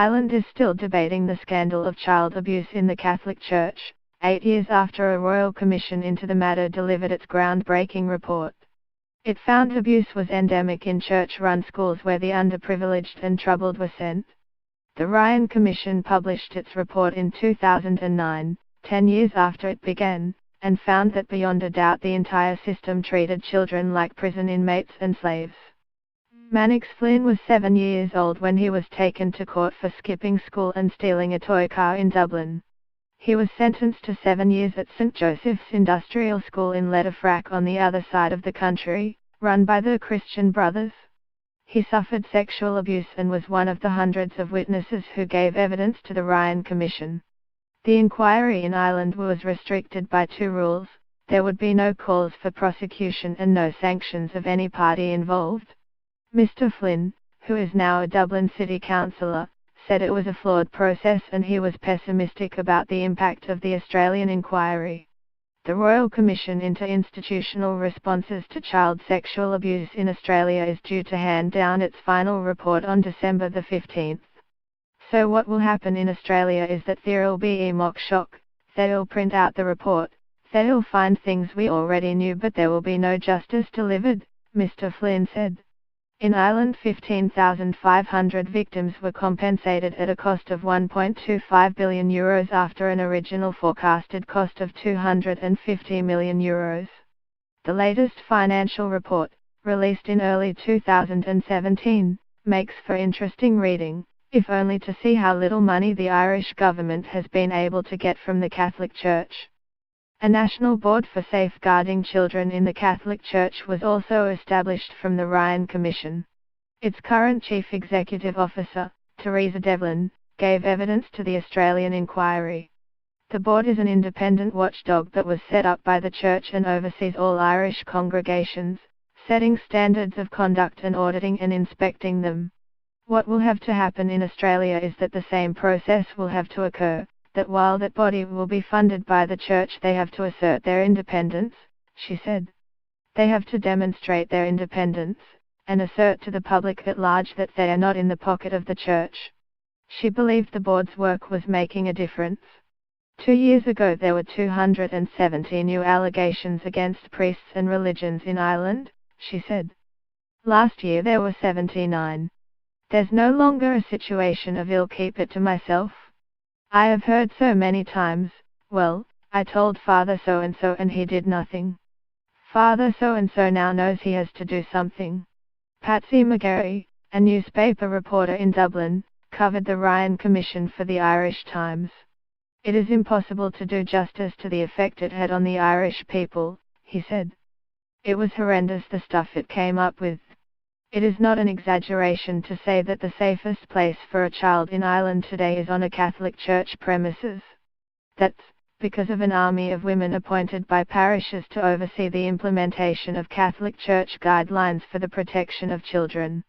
Ireland is still debating the scandal of child abuse in the Catholic Church, 8 years after a royal commission into the matter delivered its groundbreaking report. It found abuse was endemic in church-run schools where the underprivileged and troubled were sent. The Ryan Commission published its report in 2009, 10 years after it began, and found that beyond a doubt the entire system treated children like prison inmates and slaves. Mannix Flynn was 7 years old when he was taken to court for skipping school and stealing a toy car in Dublin. He was sentenced to 7 years at St Joseph's Industrial School in Letterfrack on the other side of the country, run by the Christian Brothers. He suffered sexual abuse and was one of the hundreds of witnesses who gave evidence to the Ryan Commission. The inquiry in Ireland was restricted by 2 rules: there would be no calls for prosecution and no sanctions of any party involved. Mr. Flynn, who is now a Dublin City Councillor, said it was a flawed process and he was pessimistic about the impact of the Australian inquiry. The Royal Commission into Institutional Responses to Child Sexual Abuse in Australia is due to hand down its final report on December the 15th. So what will happen in Australia is that there'll be a mock shock, they'll print out the report, they'll find things we already knew but there will be no justice delivered, Mr. Flynn said. In Ireland 15,500 victims were compensated at a cost of €1.25 billion after an original forecasted cost of €250 million. The latest financial report, released in early 2017, makes for interesting reading, if only to see how little money the Irish government has been able to get from the Catholic Church. A National Board for Safeguarding Children in the Catholic Church was also established from the Ryan Commission. Its current Chief Executive Officer, Teresa Devlin, gave evidence to the Australian inquiry. The board is an independent watchdog that was set up by the Church and oversees all Irish congregations, setting standards of conduct and auditing and inspecting them. What will have to happen in Australia is that the same process will have to occur, that while that body will be funded by the Church they have to assert their independence, she said. They have to demonstrate their independence, and assert to the public at large that they are not in the pocket of the Church. She believed the board's work was making a difference. 2 years ago there were 270 new allegations against priests and religions in Ireland, she said. Last year there were 79. There's no longer a situation of I'll keep it to myself. I have heard so many times, well, I told Father so-and-so and he did nothing. Father so-and-so now knows he has to do something. Patsy McGarry, a newspaper reporter in Dublin, covered the Ryan Commission for the Irish Times. It is impossible to do justice to the effect it had on the Irish people, he said. It was horrendous the stuff it came up with. It is not an exaggeration to say that the safest place for a child in Ireland today is on a Catholic Church premises. That's because of an army of women appointed by parishes to oversee the implementation of Catholic Church guidelines for the protection of children.